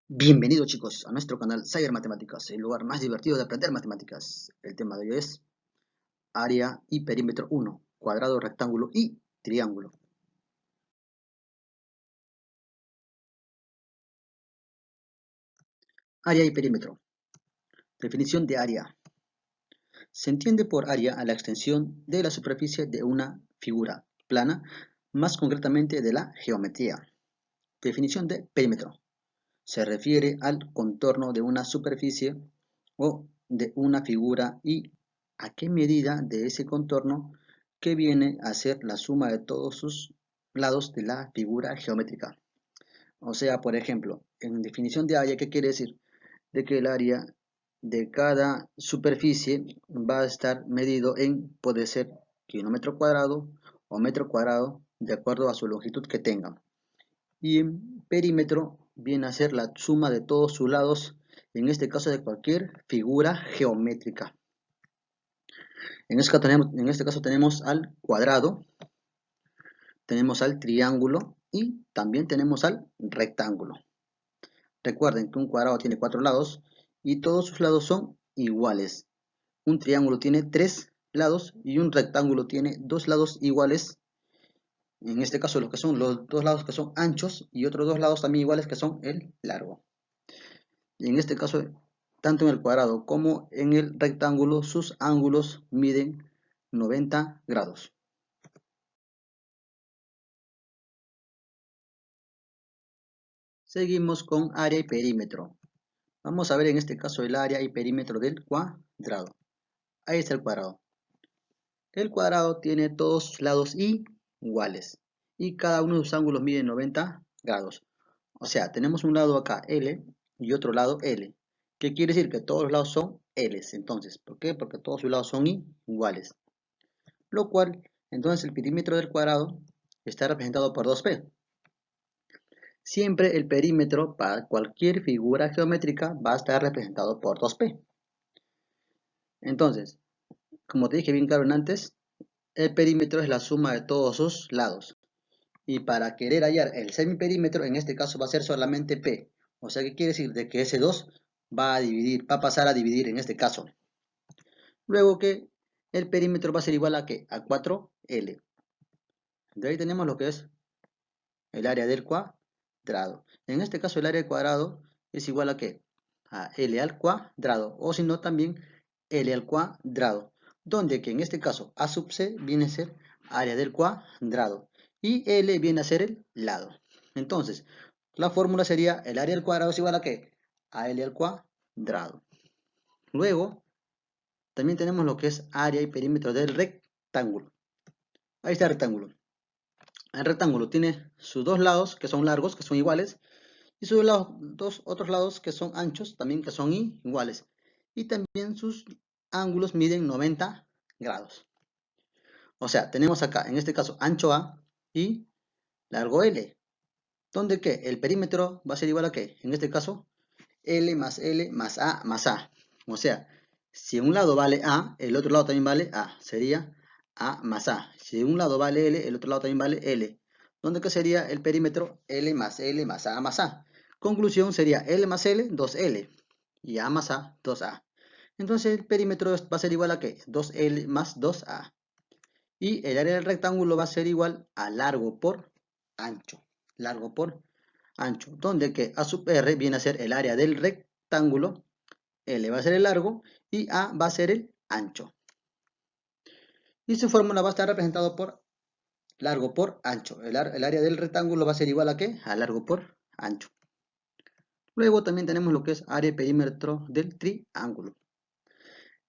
Bienvenidos chicos a nuestro canal Cyber Matemáticas, el lugar más divertido de aprender matemáticas. El tema de hoy es área y perímetro 1, cuadrado, rectángulo y triángulo. Área y perímetro. Definición de área. Se entiende por área a la extensión de la superficie de una figura plana, más concretamente de la geometría. Definición de perímetro. Se refiere al contorno de una superficie o de una figura y a qué medida de ese contorno que viene a ser la suma de todos sus lados de la figura geométrica. O sea, por ejemplo, en definición de área, ¿qué quiere decir? De que el área de cada superficie va a estar medido en, puede ser kilómetro cuadrado o metro cuadrado, de acuerdo a su longitud que tenga. Y en perímetro viene a ser la suma de todos sus lados, en este caso de cualquier figura geométrica. En este caso tenemos al cuadrado, tenemos al triángulo y también tenemos al rectángulo. Recuerden que un cuadrado tiene 4 lados y todos sus lados son iguales. Un triángulo tiene 3 lados y un rectángulo tiene 2 lados iguales. En este caso los que son los 2 lados que son anchos y otros 2 lados también iguales que son el largo. Y en este caso, tanto en el cuadrado como en el rectángulo, sus ángulos miden 90 grados. Seguimos con área y perímetro. Vamos a ver en este caso el área y perímetro del cuadrado. Ahí está el cuadrado. El cuadrado tiene todos sus lados iguales y cada uno de sus ángulos mide 90 grados. O sea, tenemos un lado acá L y otro lado L. ¿Qué quiere decir? Que todos los lados son L. Entonces, ¿por qué? Porque todos sus lados son iguales. Lo cual, entonces el perímetro del cuadrado está representado por 2p. Siempre el perímetro para cualquier figura geométrica va a estar representado por 2p. Entonces, como te dije bien claro antes, el perímetro es la suma de todos sus lados. Y para querer hallar el semiperímetro, en este caso va a ser solamente p. O sea, ¿qué quiere decir? De que ese 2 va a pasar a dividir en este caso. Luego que el perímetro va a ser igual a ¿qué? A 4L. De ahí tenemos lo que es el área del cuadrado. En este caso el área del cuadrado es igual a ¿qué? A L al cuadrado. O si no también L al cuadrado. Donde que en este caso A sub C viene a ser área del cuadrado. Y L viene a ser el lado. Entonces, la fórmula sería el área del cuadrado es igual a ¿qué? A L al cuadrado. Luego, también tenemos lo que es área y perímetro del rectángulo. Ahí está el rectángulo. El rectángulo tiene sus dos lados que son largos, que son iguales, y sus dos otros lados que son anchos, también que son iguales. Y también sus ángulos miden 90 grados. O sea, tenemos acá, en este caso, ancho A y largo L. Donde que el perímetro va a ser igual a ¿qué? En este caso, L más A más A. O sea, si un lado vale A, el otro lado también vale A. Sería A más A. Si un lado vale L, el otro lado también vale L. Donde que sería el perímetro L más A más A. Conclusión sería L más L, 2L. Y A más A, 2A. Entonces el perímetro va a ser igual a ¿qué? 2L más 2A. Y el área del rectángulo va a ser igual a largo por ancho. Largo por ancho. Donde que A sub R viene a ser el área del rectángulo. L va a ser el largo y A va a ser el ancho. Y su fórmula va a estar representado por largo por ancho. El área del rectángulo va a ser igual a ¿qué? A largo por ancho. Luego también tenemos lo que es área y perímetro del triángulo.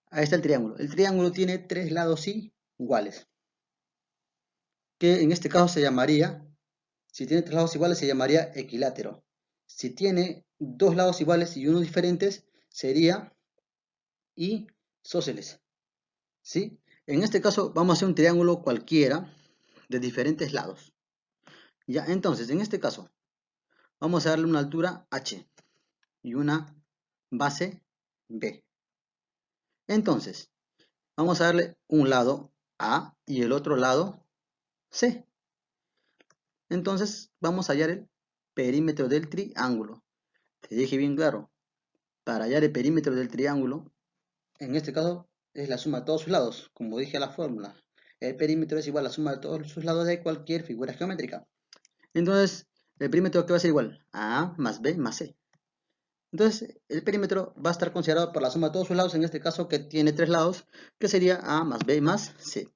Ahí está el triángulo. El triángulo tiene 3 lados iguales. Que en este caso se llamaría, si tiene 3 lados iguales, se llamaría equilátero. Si tiene 2 lados iguales y unos diferentes, sería isósceles. ¿Sí? En este caso vamos a hacer un triángulo cualquiera de diferentes lados. Ya, entonces, en este caso, vamos a darle una altura h y una base b. Entonces, vamos a darle un lado a y el otro lado c. Entonces, vamos a hallar el perímetro del triángulo. te dije bien claro, para hallar el perímetro del triángulo, en este caso es la suma de todos sus lados, como dije la fórmula. El perímetro es igual a la suma de todos sus lados de cualquier figura geométrica. Entonces, el perímetro que va a ser igual a A más B más C. Entonces, el perímetro va a estar considerado por la suma de todos sus lados, en este caso que tiene 3 lados, que sería A más B más C.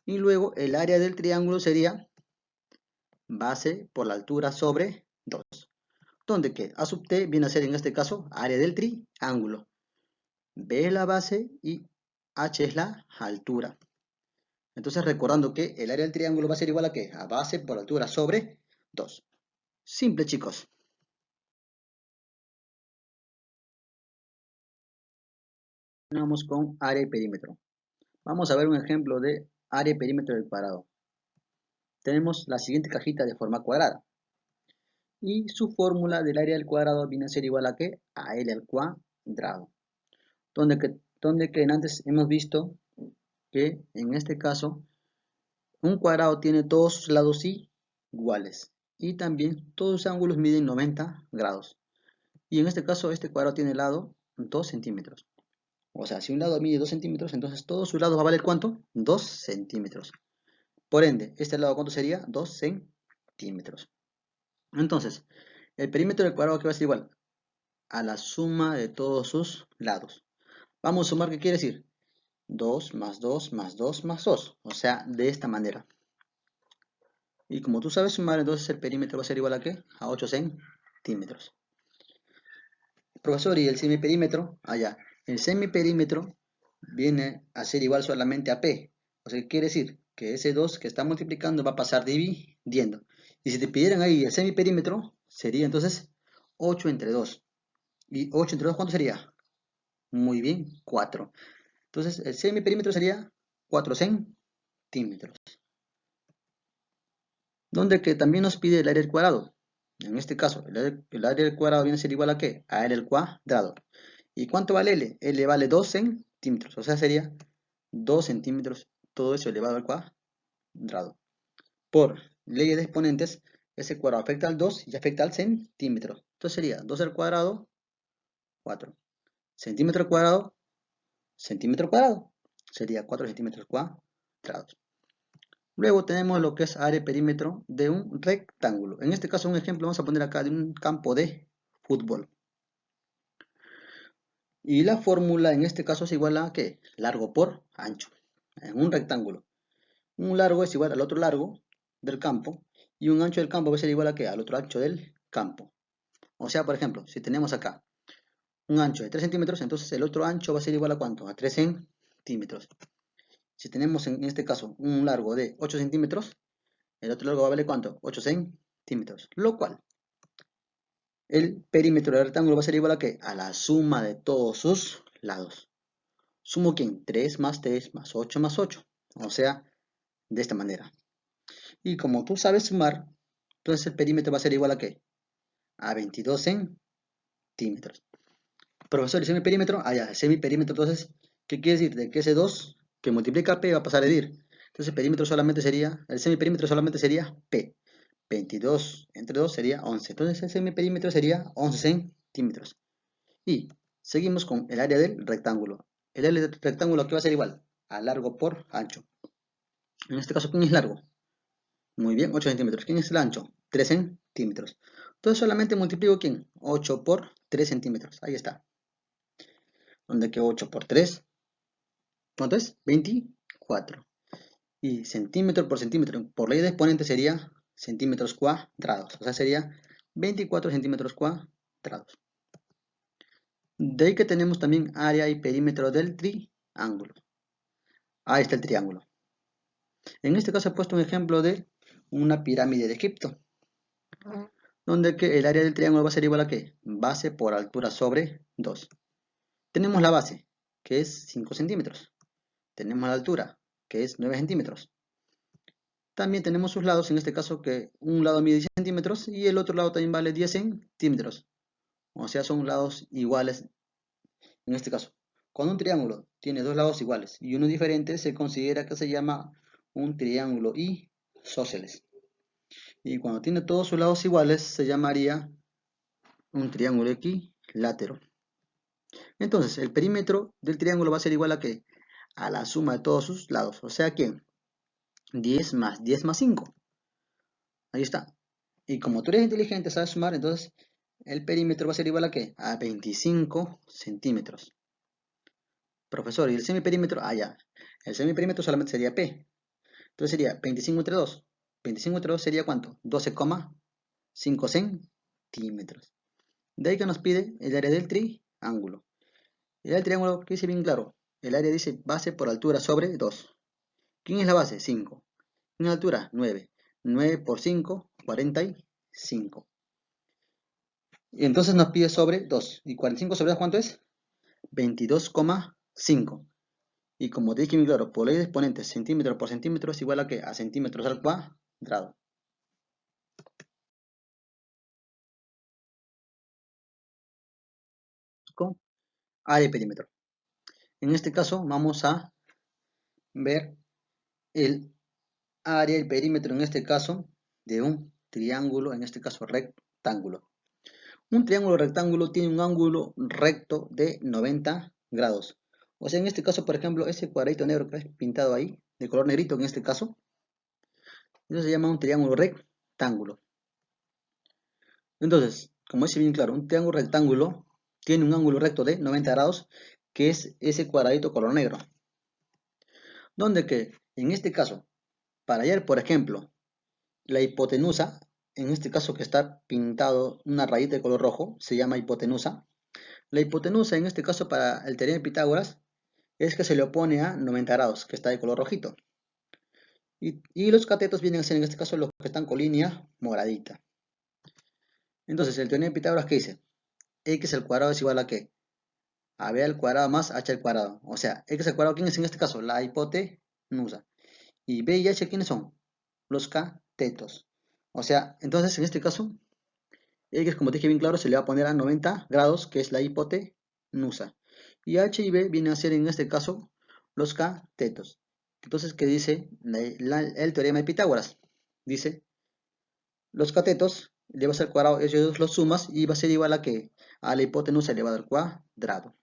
Y luego el área del triángulo sería base por la altura sobre 2. Donde que A sub T viene a ser en este caso área del triángulo. B es la base y H es la altura. Entonces recordando que el área del triángulo va a ser igual a ¿qué? A base por altura sobre 2. Simple, chicos. Vamos con área y perímetro. Vamos a ver un ejemplo de área y perímetro del cuadrado. Tenemos la siguiente cajita de forma cuadrada. Y su fórmula del área del cuadrado viene a ser igual a ¿qué? A L al cuadrado. Donde que antes hemos visto que en este caso un cuadrado tiene todos sus lados iguales. Y también todos sus ángulos miden 90 grados. Y en este caso este cuadrado tiene lado 2 centímetros. O sea, si un lado mide 2 centímetros, entonces todos sus lados va a valer ¿cuánto? 2 centímetros. Por ende, este lado ¿cuánto sería? 2 centímetros. Entonces, el perímetro del cuadrado que va a ser igual a la suma de todos sus lados. Vamos a sumar, ¿qué quiere decir? 2 más 2 más 2 más 2. O sea, de esta manera. Y como tú sabes sumar, entonces el perímetro va a ser igual a ¿qué? A 8 centímetros. Profesor, ¿y el semiperímetro? Allá. El semiperímetro viene a ser igual solamente a P. O sea, ¿qué quiere decir? Que ese 2 que está multiplicando va a pasar dividiendo. Y si te pidieran ahí el semiperímetro, sería entonces 8 entre 2. ¿Y 8 entre 2 cuánto sería? Muy bien, 4. Entonces, el semiperímetro sería 4 centímetros. Donde que también nos pide el área del cuadrado. En este caso, el área del cuadrado viene a ser igual a ¿qué? A L al cuadrado. ¿Y cuánto vale L? L vale 2 centímetros. O sea, sería 2 centímetros, todo eso elevado al cuadrado. Por ley de exponentes, ese cuadrado afecta al 2 y afecta al centímetro. Entonces sería 2 al cuadrado, 4. Centímetro al cuadrado, centímetro cuadrado. Sería 4 centímetros cuadrados. Luego tenemos lo que es área y perímetro de un rectángulo. En este caso, un ejemplo vamos a poner acá de un campo de fútbol. Y la fórmula en este caso es igual a ¿qué? Largo por ancho. En un rectángulo. Un largo es igual al otro largo del campo. Y un ancho del campo va a ser igual a ¿qué? Al otro ancho del campo. O sea, por ejemplo, si tenemos acá un ancho de 3 centímetros, entonces el otro ancho va a ser igual a ¿cuánto? A 3 centímetros. Si tenemos en este caso un largo de 8 centímetros, el otro largo va a valer ¿cuánto? 8 centímetros. Lo cual, el perímetro del rectángulo va a ser igual a ¿qué? A la suma de todos sus lados. ¿Sumo quién? 3 más 3 más 8 más 8. O sea, de esta manera. Y como tú sabes sumar, entonces el perímetro va a ser igual a ¿qué? A 22 centímetros. Profesor, ¿y semiperímetro? Ah, ya, semiperímetro, entonces, ¿qué quiere decir? De que ese 2 que multiplica P va a pasar a dividir. Entonces el perímetro solamente sería, el semiperímetro solamente sería P. 22 entre 2 sería 11. Entonces el semiperímetro sería 11 centímetros. Y seguimos con el área del rectángulo. El área del rectángulo aquí va a ser igual a largo por ancho. En este caso, ¿quién es largo? Muy bien, 8 centímetros. ¿Quién es el ancho? 3 centímetros. Entonces solamente multiplico ¿quién? 8 por 3 centímetros. Ahí está. Donde que 8 por 3. ¿Cuánto es? 24. Y centímetro por centímetro, por ley de exponente sería centímetros cuadrados. O sea, sería 24 centímetros cuadrados. De ahí que tenemos también área y perímetro del triángulo. Ahí está el triángulo. En este caso he puesto un ejemplo de una pirámide de Egipto. Donde que el área del triángulo va a ser igual a ¿qué? Base por altura sobre 2. Tenemos la base, que es 5 centímetros. Tenemos la altura, que es 9 centímetros. También tenemos sus lados, en este caso que un lado mide 10 centímetros y el otro lado también vale 10 centímetros. O sea, son lados iguales en este caso. Cuando un triángulo tiene dos lados iguales y uno diferente, se considera que se llama un triángulo isósceles. Y cuando tiene todos sus lados iguales, se llamaría un triángulo equilátero. Entonces, el perímetro del triángulo va a ser igual a ¿qué? A la suma de todos sus lados. O sea que 10 más 10 más 5. Ahí está. Y como tú eres inteligente, sabes sumar, entonces el perímetro va a ser igual a ¿qué? A 25 centímetros. Profesor, ¿y el semiperímetro? Ah, ya. El semiperímetro solamente sería P. Entonces sería 25 entre 2. 25 entre 2 sería ¿cuánto? 12,5 centímetros. De ahí que nos pide el área del triángulo. El área del triángulo que dice bien claro. El área dice base por altura sobre 2. ¿Quién es la base? 5. ¿Quién es la altura? 9. 9 por 5, 45. Y entonces nos pide sobre 2. ¿Y 45 sobre 2 cuánto es? 22,5. Y como te dije bien claro, por ley de exponentes, centímetro por centímetro es igual a ¿qué? A centímetros al cuadrado. Con área de perímetro. En este caso vamos a ver el área del perímetro, en este caso, de un triángulo, en este caso rectángulo. Un triángulo rectángulo tiene un ángulo recto de 90 grados. O sea, en este caso, por ejemplo, ese cuadradito negro que es pintado ahí, de color negrito en este caso, eso se llama un triángulo rectángulo. Entonces, como dice bien claro, un triángulo rectángulo tiene un ángulo recto de 90 grados, que es ese cuadradito color negro. Donde que, en este caso, para hallar, por ejemplo, la hipotenusa, en este caso que está pintado una rayita de color rojo, se llama hipotenusa. La hipotenusa, en este caso para el teorema de Pitágoras, es que se le opone a 90 grados, que está de color rojito. Y los catetos vienen a ser, en este caso, los que están con línea moradita. Entonces, el teorema de Pitágoras, ¿qué dice? X al cuadrado es igual a ¿qué? A B al cuadrado más H al cuadrado. O sea, X al cuadrado, ¿quién es en este caso? La hipotenusa. Y B y H, ¿quiénes son? Los catetos. O sea, entonces, en este caso, X, como te dije bien claro, se le va a poner a 90 grados, que es la hipotenusa. Y H y B vienen a ser, en este caso, los catetos. Entonces, ¿qué dice el teorema de Pitágoras? Dice, los catetos elevado al cuadrado, ellos los sumas y va a ser igual a ¿qué? A la hipotenusa elevado al cuadrado.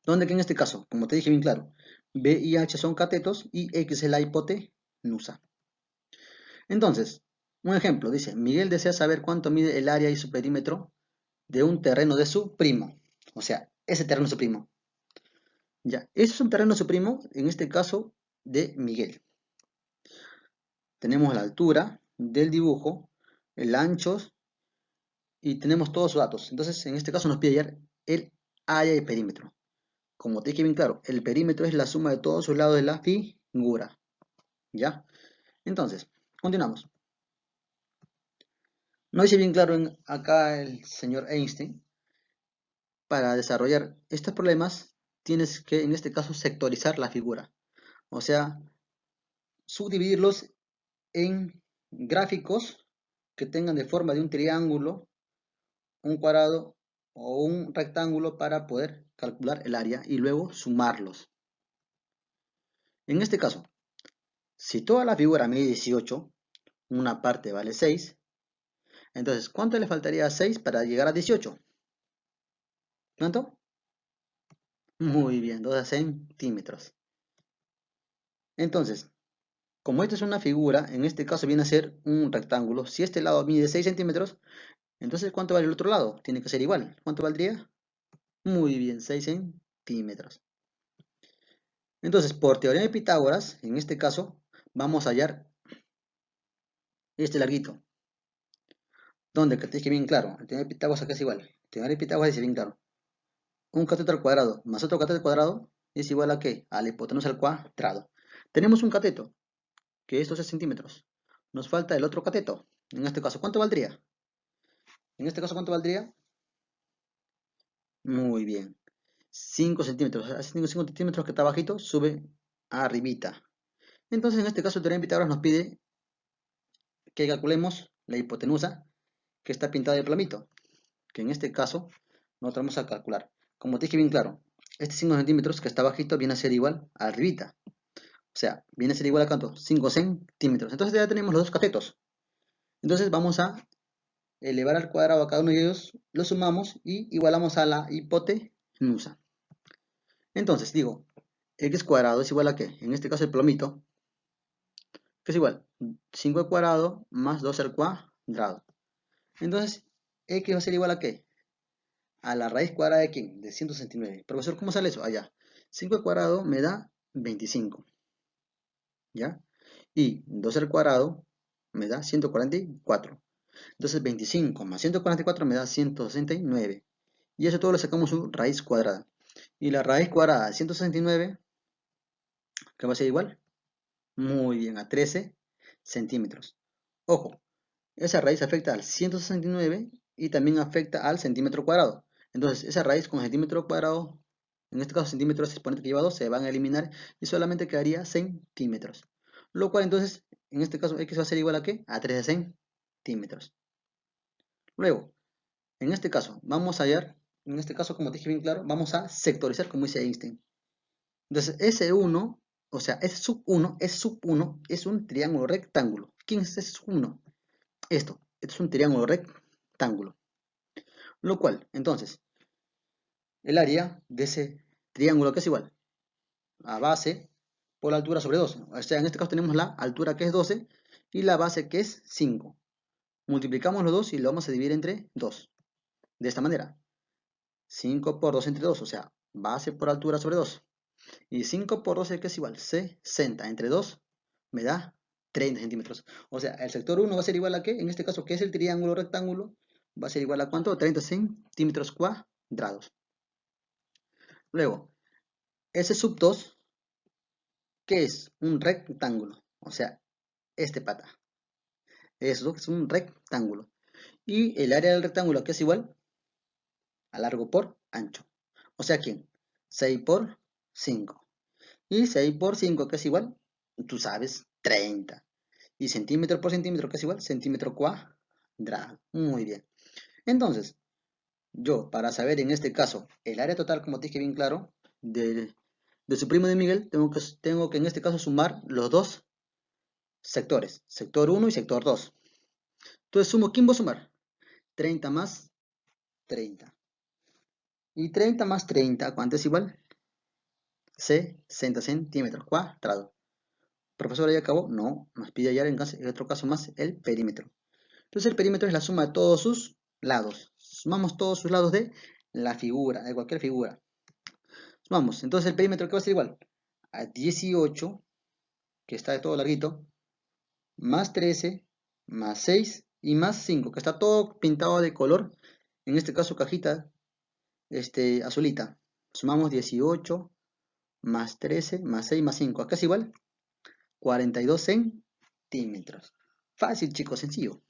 Donde que en este caso, como te dije bien claro, B y H son catetos y X es la hipotenusa. Entonces, un ejemplo, dice, Miguel desea saber cuánto mide el área y su perímetro de un terreno de su primo. O sea, ese terreno es su primo. Ya, ese es un terreno de su primo, en este caso, de Miguel. Tenemos la altura del dibujo, el ancho y tenemos todos sus datos. Entonces, en este caso nos pide hallar el área y perímetro. Como te dije bien claro, el perímetro es la suma de todos sus lados de la figura. ¿Ya? Entonces, continuamos. No dice bien claro acá el señor Einstein. Para desarrollar estos problemas, tienes que, en este caso, sectorizar la figura. O sea, subdividirlos en gráficos que tengan de forma de un triángulo, un cuadrado o un rectángulo para poder calcular el área y luego sumarlos. En este caso, si toda la figura mide 18, una parte vale 6, entonces, ¿cuánto le faltaría a 6 para llegar a 18? ¿Cuánto? Muy bien, 12 centímetros. Entonces, como esta es una figura, en este caso viene a ser un rectángulo. Si este lado mide 6 centímetros, entonces ¿cuánto vale el otro lado? Tiene que ser igual. ¿Cuánto valdría? Muy bien, 6 centímetros. Entonces, por teorema de Pitágoras, en este caso, vamos a hallar este larguito. Donde que te dije bien claro, el teorema de Pitágoras acá es igual. El teorema de Pitágoras dice bien claro. Un cateto al cuadrado más otro cateto al cuadrado es igual a ¿qué? A la hipotenusa al cuadrado. Tenemos un cateto, que es 12 centímetros. Nos falta el otro cateto. En este caso, ¿cuánto valdría? En este caso, ¿cuánto valdría? Muy bien. 5 centímetros. Hace 5 centímetros que está bajito, sube arribita. Entonces, en este caso, el teorema de Pitágoras nos pide que calculemos la hipotenusa que está pintada de plamito. Que en este caso, nosotros vamos a calcular. Como te dije bien claro, este 5 centímetros que está bajito viene a ser igual a arribita. O sea, viene a ser igual a ¿cuánto? 5 centímetros. Entonces ya tenemos los dos catetos. Entonces vamos a elevar al cuadrado a cada uno de ellos, lo sumamos y igualamos a la hipotenusa. Entonces digo, x cuadrado es igual a ¿qué? En este caso el plomito, que es igual 5 al cuadrado más 2 al cuadrado. Entonces, x va a ser igual a ¿qué? A la raíz cuadrada de ¿quién? De 169. Profesor, ¿cómo sale eso? Allá. 5 al cuadrado me da 25. ¿Ya? Y 2 al cuadrado me da 144. Entonces 25 más 144 me da 169. Y eso todo le sacamos su raíz cuadrada. Y la raíz cuadrada de 169, ¿qué va a ser igual? Muy bien, a 13 centímetros. Ojo, esa raíz afecta al 169 y también afecta al centímetro cuadrado. Entonces, esa raíz con centímetro cuadrado, en este caso centímetros exponente que lleva 2, se van a eliminar y solamente quedaría centímetros. Lo cual entonces, en este caso, x va a ser igual a ¿qué? A 13 centímetros. Luego, en este caso, vamos a hallar, en este caso, como te dije bien claro, vamos a sectorizar como dice Einstein. Entonces, S1, o sea, S1 es un triángulo rectángulo. ¿Quién es S1? Esto es un triángulo rectángulo. Lo cual, entonces, el área de ese triángulo que es igual a base por la altura sobre 12. O sea, en este caso tenemos la altura que es 12 y la base que es 5. Multiplicamos los dos y lo vamos a dividir entre 2. De esta manera. 5 por 2 entre 2, o sea, base por altura sobre 2. Y 5 por 12 que es igual 60 entre 2 me da 30 centímetros. O sea, el sector 1 va a ser igual a ¿qué? En este caso, que es el triángulo rectángulo, va a ser igual a ¿cuánto? 30 centímetros cuadrados. Luego, ese sub 2, que es un rectángulo. O sea, este pata. Eso es un rectángulo. Y el área del rectángulo, que es igual a largo por ancho. O sea, ¿quién? 6 por 5. Y 6 por 5, que es igual, tú sabes, 30. Y centímetro por centímetro, que es igual, centímetro cuadrado. Muy bien. Entonces, yo, para saber en este caso el área total, como te dije bien claro, de su primo de Miguel, tengo que en este caso sumar los dos sectores, sector 1 y sector 2. Entonces sumo, ¿quién va a sumar? 30 más 30. Y 30 más 30, ¿cuánto es igual? 60 centímetros cuadrados. Profesor, ¿ya acabó? No, nos pide hallar en otro caso más el perímetro. Entonces el perímetro es la suma de todos sus lados. Sumamos todos sus lados de la figura, de cualquier figura. Sumamos, entonces el perímetro que va a ser igual a 18, que está de todo larguito, más 13, más 6 y más 5, que está todo pintado de color, en este caso cajita azulita. Sumamos 18, más 13, más 6, más 5. Acá es igual 42 centímetros. Fácil, chicos, sencillo.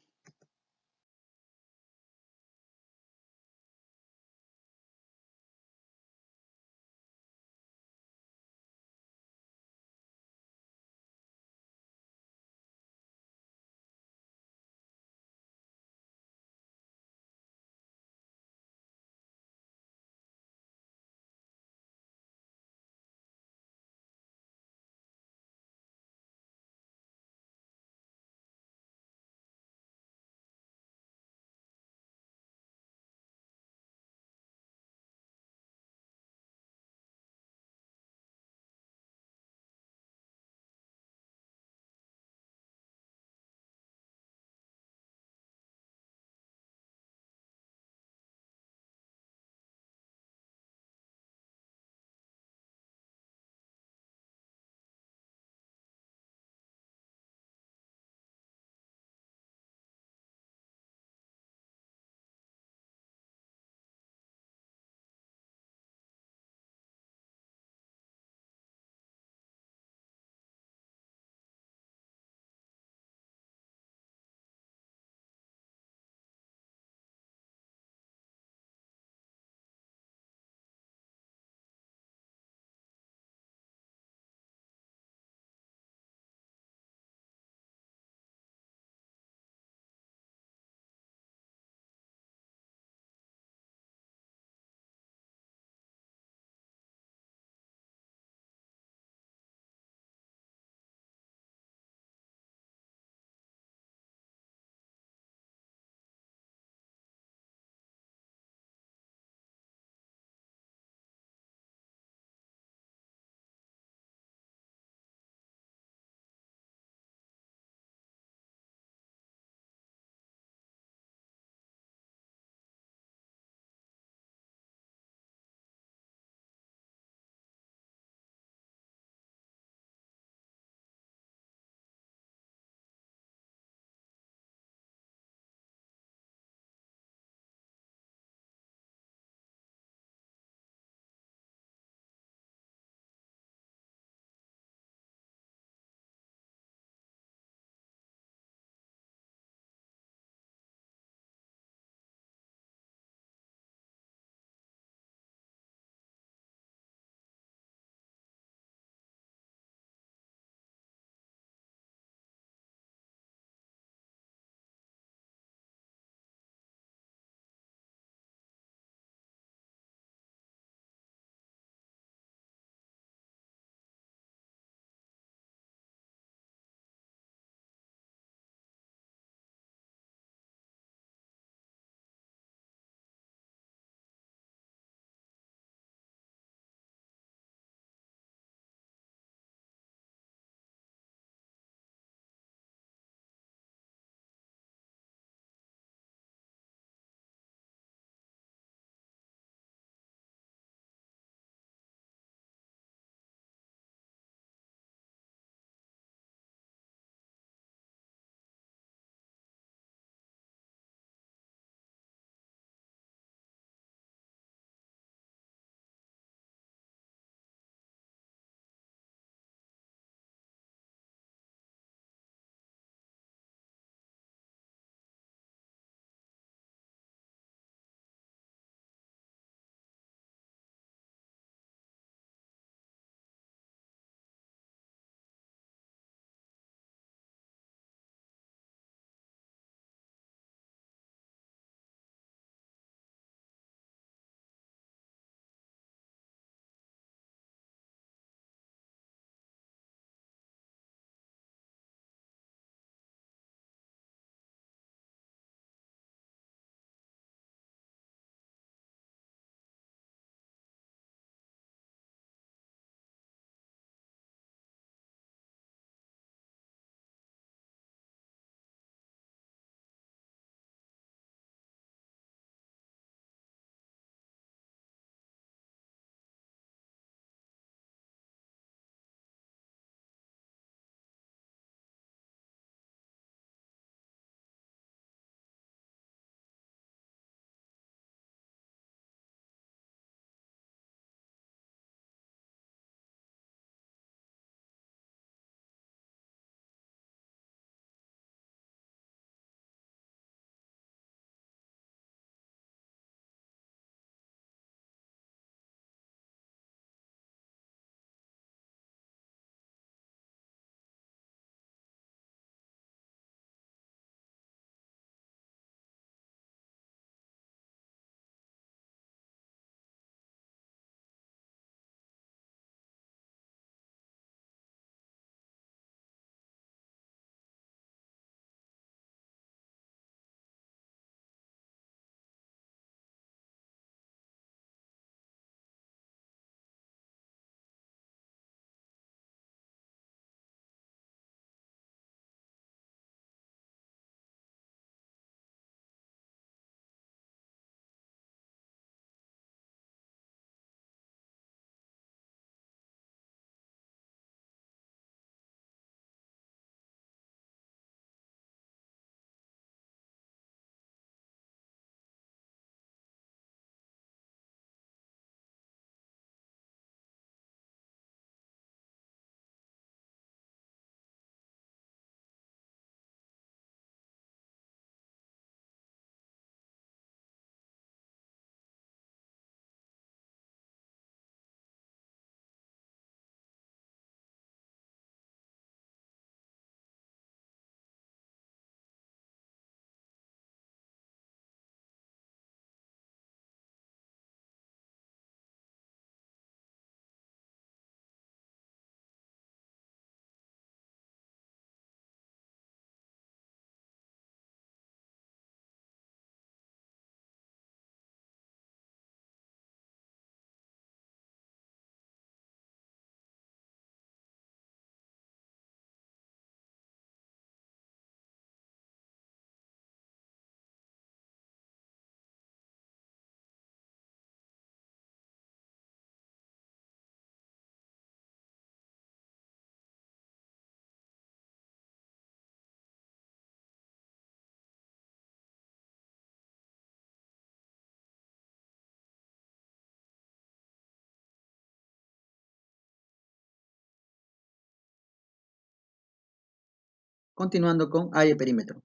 Continuando con área y perímetro.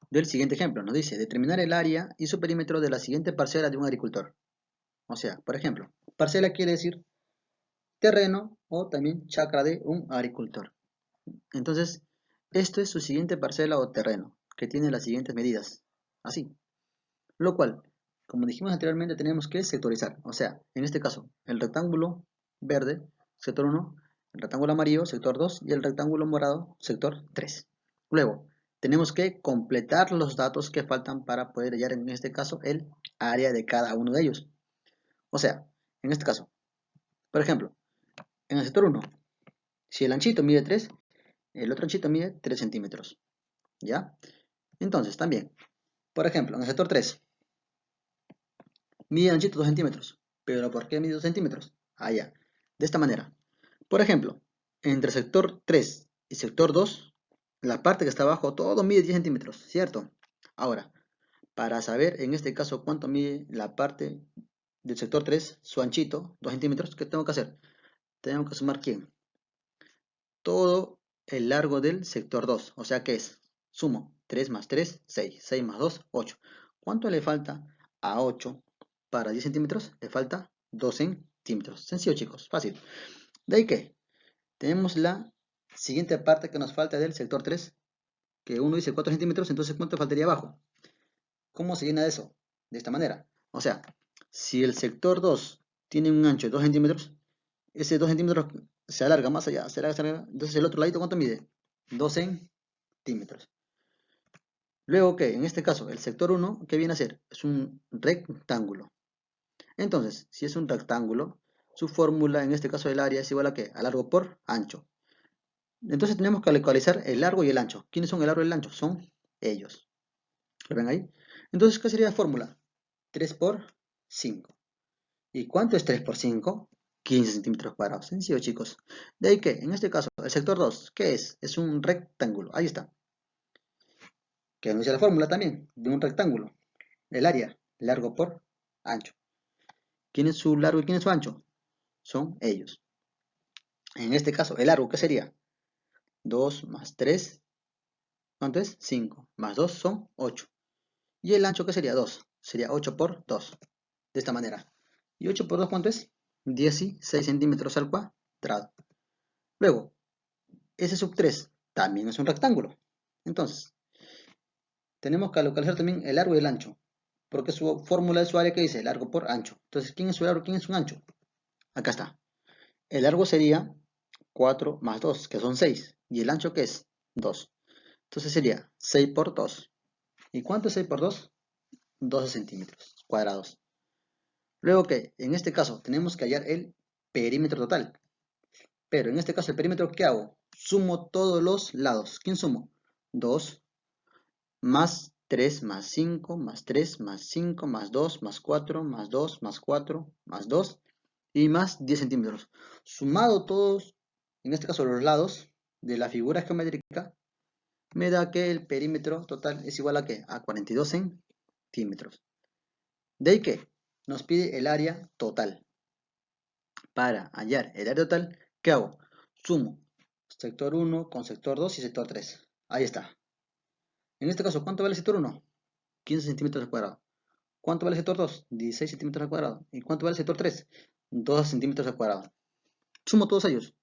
Del siguiente ejemplo, nos dice determinar el área y su perímetro de la siguiente parcela de un agricultor. O sea, por ejemplo, parcela quiere decir terreno o también chacra de un agricultor. Entonces, esto es su siguiente parcela o terreno, que tiene las siguientes medidas. Así. Lo cual, como dijimos anteriormente, tenemos que sectorizar. O sea, en este caso, el rectángulo verde, sector 1, el rectángulo amarillo, sector 2, y el rectángulo morado, sector 3. Luego, tenemos que completar los datos que faltan para poder hallar en este caso el área de cada uno de ellos. O sea, en este caso, por ejemplo, en el sector 1, si el anchito mide 3, el otro anchito mide 3 centímetros. ¿Ya? Entonces, también, por ejemplo, en el sector 3, mide anchito 2 centímetros. ¿Pero por qué mide 2 centímetros? Allá. De esta manera. Por ejemplo, entre sector 3 y sector 2, la parte que está abajo, todo mide 10 centímetros, ¿cierto? Ahora, para saber en este caso cuánto mide la parte del sector 3, su anchito, 2 centímetros, ¿qué tengo que hacer? Tengo que sumar ¿quién? Todo el largo del sector 2. O sea que es, sumo 3 más 3, 6. 6 más 2, 8. ¿Cuánto le falta a 8 para 10 centímetros? Le falta 2 centímetros. Sencillo, chicos, fácil. De ahí que tenemos la siguiente parte que nos falta del sector 3, que uno dice 4 centímetros, entonces ¿cuánto faltaría abajo? ¿Cómo se llena eso? De esta manera. O sea, si el sector 2 tiene un ancho de 2 centímetros, ese 2 centímetros se alarga más allá, se alarga, se alarga. Entonces el otro ladito, ¿cuánto mide? 2 centímetros. Luego, ¿qué? En este caso, el sector 1, ¿qué viene a ser? Es un rectángulo. Entonces, si es un rectángulo, su fórmula, en este caso del área, es igual a ¿qué? A largo por ancho. Entonces tenemos que localizar el largo y el ancho. ¿Quiénes son el largo y el ancho? Son ellos. ¿Lo ven ahí? Entonces, ¿qué sería la fórmula? 3 por 5. ¿Y cuánto es 3 por 5? 15 centímetros cuadrados. Sencillo, chicos. De ahí que, en este caso, el sector 2, ¿qué es? Es un rectángulo. Ahí está. Que nos dice la fórmula también de un rectángulo. El área, largo por ancho. ¿Quién es su largo y quién es su ancho? Son ellos. En este caso, el largo, ¿qué sería? 2 más 3, ¿cuánto es? 5. Más 2 son 8. ¿Y el ancho qué sería? 2. Sería 8 por 2. De esta manera. ¿Y 8 por 2 cuánto es? 16 centímetros al cuadrado. Luego, ese sub 3 también es un rectángulo. Entonces, tenemos que localizar también el largo y el ancho. Porque su fórmula de su área que dice largo por ancho. Entonces, ¿quién es su largo y quién es su ancho? Acá está. El largo sería 4 más 2, que son 6. ¿Y el ancho qué es? 2. Entonces sería 6 por 2. ¿Y cuánto es 6 por 2? 12 centímetros cuadrados. Luego que, en este caso, tenemos que hallar el perímetro total. Pero en este caso, el perímetro, ¿qué hago? Sumo todos los lados. ¿Quién sumo? 2 más 3 más 5 más 3 más 5 más 2 más 4 más 2 más 4 más 2 y más 10 centímetros. Sumado todos, en este caso los lados de la figura geométrica, me da que el perímetro total es igual a ¿qué? A 42 centímetros. De ahí que nos pide el área total. Para hallar el área total, ¿qué hago? Sumo sector 1 con sector 2 y sector 3. Ahí está. En este caso, ¿cuánto vale el sector 1? 15 centímetros al cuadrado. ¿Cuánto vale el sector 2? 16 centímetros al cuadrado. ¿Y cuánto vale el sector 3? 2 centímetros al cuadrado. Sumo todos ellos.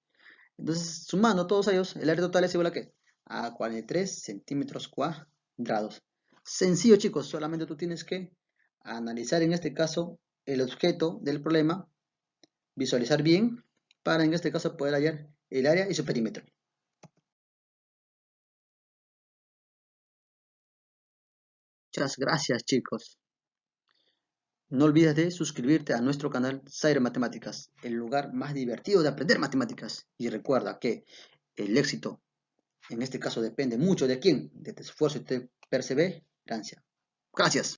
Entonces, sumando todos ellos, el área total es igual a ¿qué? A 43 centímetros cuadrados. Sencillo, chicos. Solamente tú tienes que analizar en este caso el objeto del problema, visualizar bien, para en este caso poder hallar el área y su perímetro. Muchas gracias, chicos. No olvides de suscribirte a nuestro canal Zairo Matemáticas, el lugar más divertido de aprender matemáticas. Y recuerda que el éxito, en este caso, depende mucho de quién, de tu esfuerzo y tu perseverancia. Gracias.